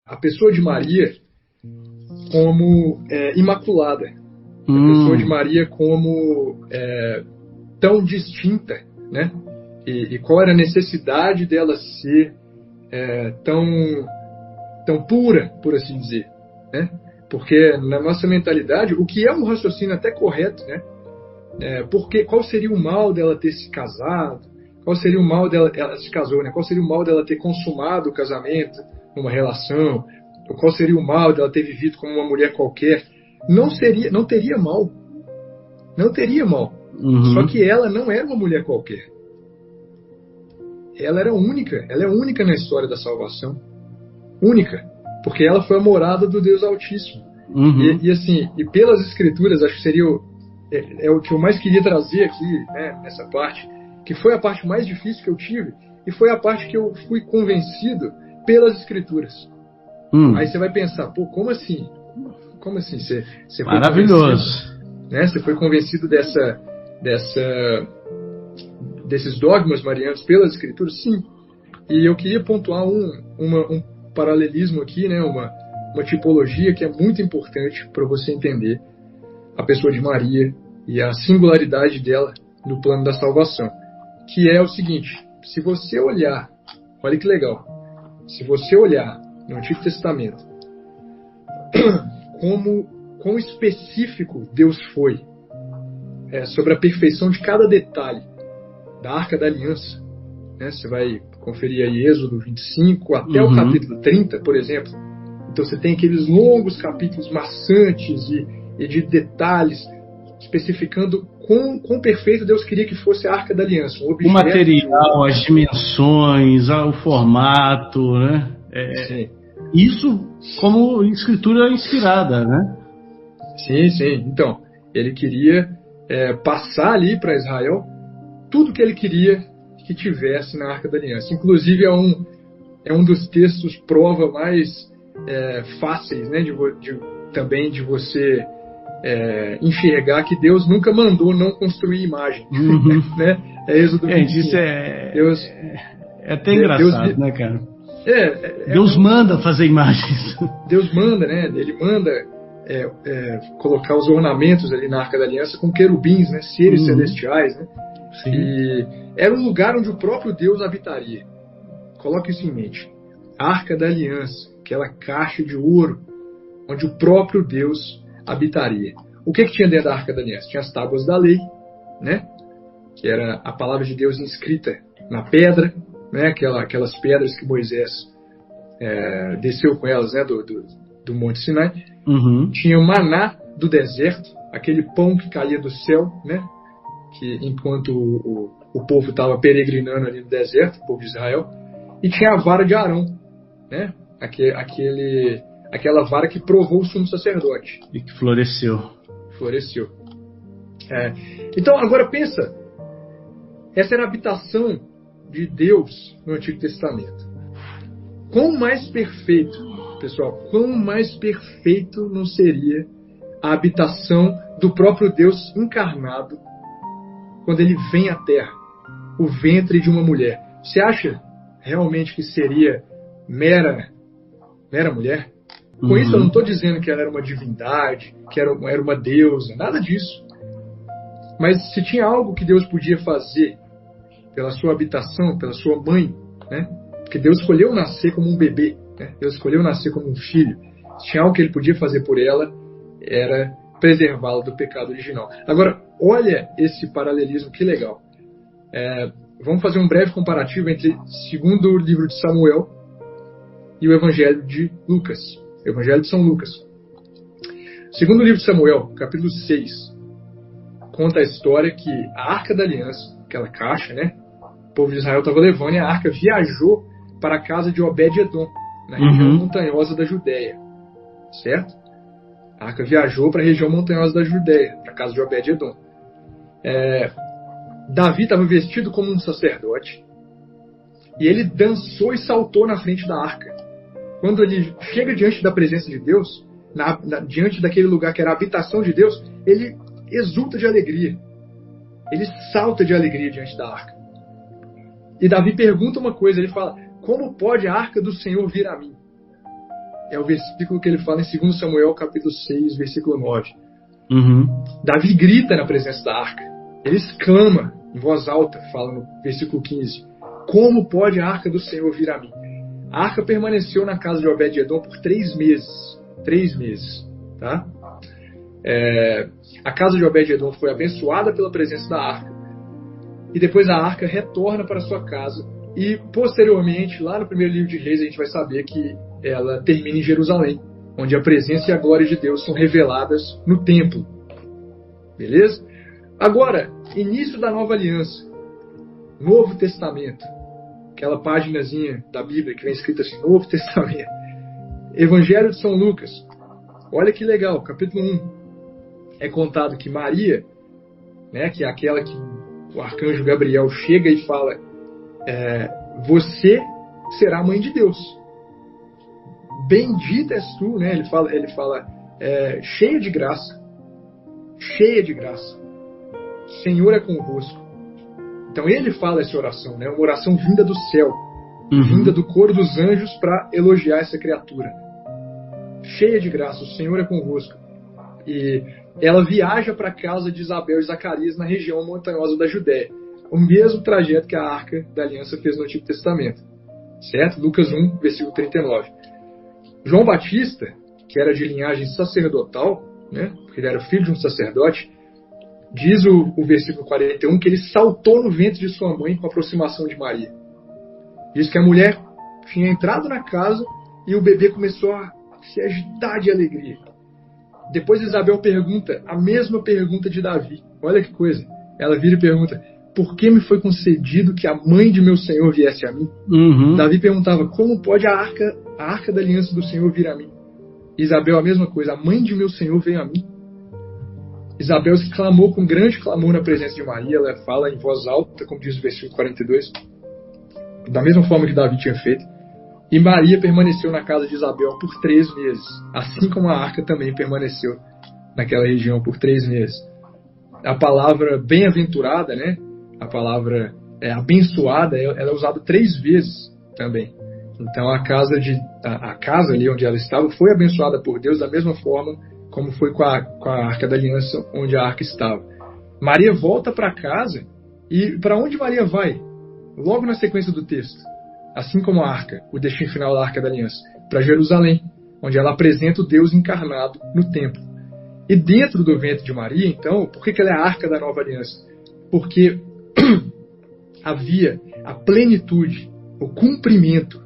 a pessoa de Maria como imaculada, a pessoa de Maria como tão distinta, né? E qual era a necessidade dela ser tão pura, por assim dizer, né? Porque na nossa mentalidade, o que é um raciocínio até correto, né? Porque qual seria o mal dela ter se casado? Qual seria o mal dela, ela se casou, né? Qual seria o mal dela ter consumado o casamento numa relação? Ou qual seria o mal dela ter vivido como uma mulher qualquer? Não teria mal. Não teria mal. Só que ela não era uma mulher qualquer. Ela era única. Ela é única na história da salvação. Única. Porque ela foi a morada do Deus Altíssimo. E pelas Escrituras, acho que seria o que eu mais queria trazer aqui, né, nessa parte, que foi a parte mais difícil que eu tive, e foi a parte que eu fui convencido pelas Escrituras. Aí você vai pensar, pô, como assim? Como assim? Você maravilhoso. Né? Você foi convencido desses dogmas marianos pelas Escrituras? Sim. E eu queria pontuar um paralelismo aqui, né? uma tipologia que é muito importante para você entender a pessoa de Maria e a singularidade dela no plano da salvação, que é o seguinte: se você olhar, olha que legal, se você olhar no Antigo Testamento quão específico Deus foi sobre a perfeição de cada detalhe da Arca da Aliança, né? Você vai conferir aí Êxodo 25 até o capítulo 30, por exemplo. Então você tem aqueles longos capítulos maçantes e de detalhes especificando quão perfeito Deus queria que fosse a Arca da Aliança. O material, as dimensões, o formato, né? Sim. Isso como escritura inspirada, né? Sim, sim. Então, ele queria passar ali para Israel tudo que ele queria que tivesse na Arca da Aliança. Inclusive, é um dos textos prova mais fáceis, né, também de você enxergar que Deus nunca mandou não construir imagem. Né? Êxodo 25. Isso Deus, é até engraçado, Deus, né, cara? Deus manda fazer imagens. Deus manda, né? Ele manda colocar os ornamentos ali na Arca da Aliança com querubins, né? Seres celestiais, né? Sim. E era um lugar onde o próprio Deus habitaria. Coloque isso em mente. A Arca da Aliança, aquela caixa de ouro, onde o próprio Deus habitaria. O que tinha dentro da Arca da Aliança? Tinha as tábuas da lei, né? Que era a palavra de Deus inscrita na pedra, né? Aquelas pedras que Moisés desceu com elas, né? do Monte Sinai. Tinha o maná do deserto, aquele pão que caía do céu, né? Que enquanto o povo estava peregrinando ali no deserto, o povo de Israel. E tinha a vara de Arão, né? Aquela vara que provou o sumo sacerdote. E que floresceu. Então, agora pensa. Essa era a habitação de Deus no Antigo Testamento. Quão mais perfeito, pessoal, quão mais perfeito não seria a habitação do próprio Deus encarnado quando ele vem à Terra, o ventre de uma mulher. Você acha realmente que seria mera mulher? Com isso eu não estou dizendo que ela era uma divindade, que era uma deusa, nada disso. Mas se tinha algo que Deus podia fazer pela sua habitação, pela sua mãe, né? Porque Deus escolheu nascer como um bebê, né? Deus escolheu nascer como um filho. Se tinha algo que ele podia fazer por ela, era preservá-la do pecado original. Agora, olha esse paralelismo, que legal. Vamos fazer um breve comparativo entre o segundo livro de Samuel e o Evangelho de Lucas. O Evangelho de São Lucas. Segundo livro de Samuel, capítulo 6, conta a história que a Arca da Aliança, aquela caixa, né? O povo de Israel estava levando e a arca viajou para a casa de Obed-Edom, na região montanhosa da Judéia. Certo? A arca viajou para a região montanhosa da Judéia, para a casa de Obed-Edom. Davi estava vestido como um sacerdote e ele dançou e saltou na frente da arca. Quando ele chega diante da presença de Deus, diante daquele lugar que era a habitação de Deus, ele exulta de alegria. Ele salta de alegria diante da arca. E Davi pergunta uma coisa, ele fala: como pode a arca do Senhor vir a mim? é o versículo que ele fala em 2 Samuel, capítulo 6, versículo 9. Uhum. Davi grita na presença da arca. Ele exclama em voz alta, fala no versículo 15: como pode a arca do Senhor vir a mim? A arca permaneceu na casa de Obed-edom por 3 meses. 3 meses. Tá? A casa de Obed-edom foi abençoada pela presença da arca. E depois a arca retorna para sua casa. E posteriormente, lá no primeiro livro de Reis, a gente vai saber que ela termina em Jerusalém, onde a presença e a glória de Deus são reveladas no templo. Beleza? Agora, início da nova aliança. Novo Testamento. Aquela páginazinha da Bíblia que vem escrita assim, Novo Testamento. Evangelho de São Lucas. Olha que legal, capítulo 1. É contado que Maria, né, que é aquela que o arcanjo Gabriel chega e fala, você será mãe de Deus. Bendita és tu, né? Ele fala cheia de graça. Cheia de graça. O Senhor é convosco. Então ele fala essa oração, né? Uma oração vinda do céu, vinda do coro dos anjos para elogiar essa criatura. Cheia de graça, o Senhor é convosco. E ela viaja para a casa de Isabel e Zacarias na região montanhosa da Judéia. O mesmo trajeto que a Arca da Aliança fez no Antigo Testamento. Certo? Lucas 1, versículo 39. João Batista, que era de linhagem sacerdotal, né? Porque ele era filho de um sacerdote, diz o versículo 41 que ele saltou no ventre de sua mãe com a aproximação de Maria. Diz que a mulher tinha entrado na casa e o bebê começou a se agitar de alegria. Depois Isabel pergunta a mesma pergunta de Davi. Olha que coisa. Ela vira e pergunta: por que me foi concedido que a mãe de meu Senhor viesse a mim? Davi perguntava: como pode a arca da aliança do Senhor vir a mim? Isabel a mesma coisa: a mãe de meu Senhor veio a mim. Isabel exclamou com grande clamor na presença de Maria. Ela fala em voz alta, como diz o versículo 42, da mesma forma que Davi tinha feito. E Maria permaneceu na casa de Isabel por 3 meses, assim como a arca também permaneceu naquela região por 3 meses. A palavra bem-aventurada, né? A palavra abençoada, ela é usada 3 vezes também. Então a casa ali onde ela estava foi abençoada por Deus da mesma forma como foi com a Arca da Aliança onde a arca estava. Maria volta para casa e para onde Maria vai? Logo na sequência do texto. Assim como a arca, o destino final da Arca da Aliança, para Jerusalém, onde ela apresenta o Deus encarnado no templo. E dentro do ventre de Maria, então, por que ela é a Arca da Nova Aliança? Porque havia a plenitude, o cumprimento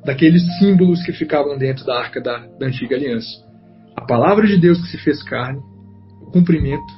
daqueles símbolos que ficavam dentro da Arca da Antiga Aliança. A palavra de Deus que se fez carne, o cumprimento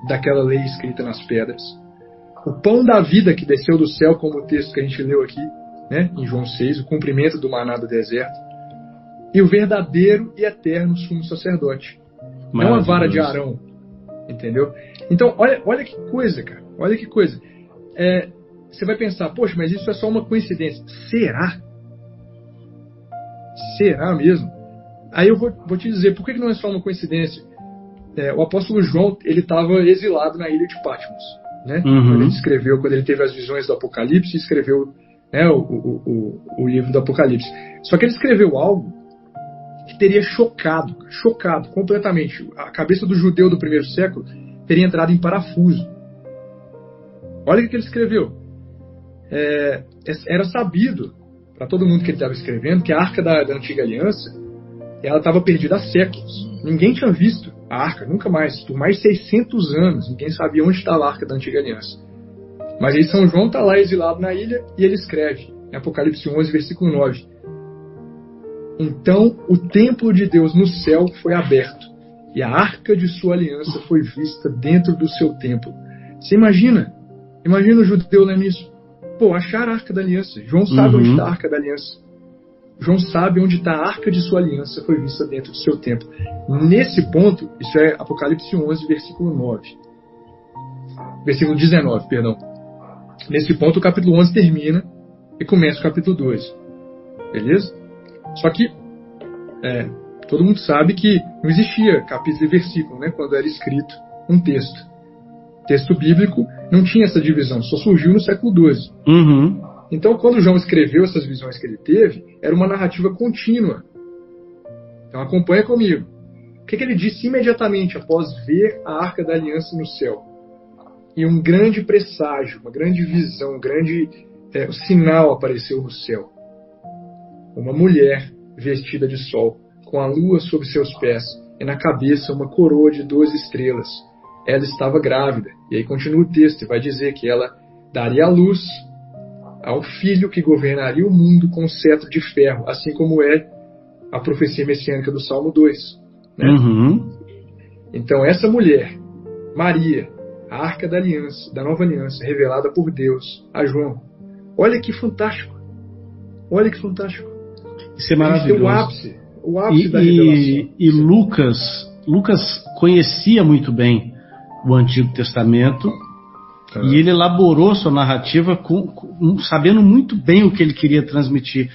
daquela lei escrita nas pedras, o pão da vida que desceu do céu, como o texto que a gente leu aqui, né, em João 6, o cumprimento do maná do deserto, e o verdadeiro e eterno sumo sacerdote. Não a vara de Arão, entendeu? Então, olha que coisa, cara. Olha que coisa. Você vai pensar, poxa, mas isso é só uma coincidência. Será? Será mesmo? Aí eu vou te dizer, por que não é só uma coincidência? O apóstolo João, ele estava exilado na ilha de Patmos, né? Quando ele teve as visões do Apocalipse, escreveu, né, o livro do Apocalipse. Só que ele escreveu algo que teria chocado completamente. A cabeça do judeu do primeiro século teria entrado em parafuso. Olha o que ele escreveu. Era sabido, para todo mundo que ele estava escrevendo, que a Arca da Antiga Aliança ela estava perdida há séculos. Ninguém tinha visto a Arca, nunca mais. Por mais de 600 anos, ninguém sabia onde estava a Arca da Antiga Aliança. Mas aí São João está lá exilado na ilha e ele escreve, em Apocalipse 11, versículo 9. Então o templo de Deus no céu foi aberto e a arca de sua aliança foi vista dentro do seu templo. Você imagina o judeu lendo isso. Pô, achar a arca da aliança. João sabe onde está a arca da aliança. João sabe onde está a arca de sua aliança foi vista dentro do seu templo. Nesse ponto, isso é Apocalipse 11, versículo 9. Versículo 19, perdão. Nesse ponto o capítulo 11 termina e começa o capítulo 12. Beleza? Só que todo mundo sabe que não existia capítulo e versículo, né, quando era escrito um texto. Texto bíblico não tinha essa divisão, só surgiu no século XII. Então, quando João escreveu essas visões que ele teve, era uma narrativa contínua Então acompanha comigo. O que ele disse imediatamente após ver a Arca da Aliança no céu? E um grande presságio, uma grande visão, um grande sinal apareceu no céu. Uma mulher vestida de sol, com a lua sob seus pés, e na cabeça uma coroa de 12 estrelas. Ela estava grávida. E aí continua o texto, e vai dizer que ela daria à luz ao filho que governaria o mundo com um cetro de ferro, assim como é a profecia messiânica do Salmo 2. Né? Uhum. Então essa mulher, Maria, a Arca da Aliança, da Nova Aliança, revelada por Deus a João. Olha que fantástico. Olha que fantástico. Isso é maravilhoso. O ápice da revelação. E Lucas conhecia muito bem o Antigo Testamento, e ele elaborou sua narrativa sabendo muito bem o que ele queria transmitir.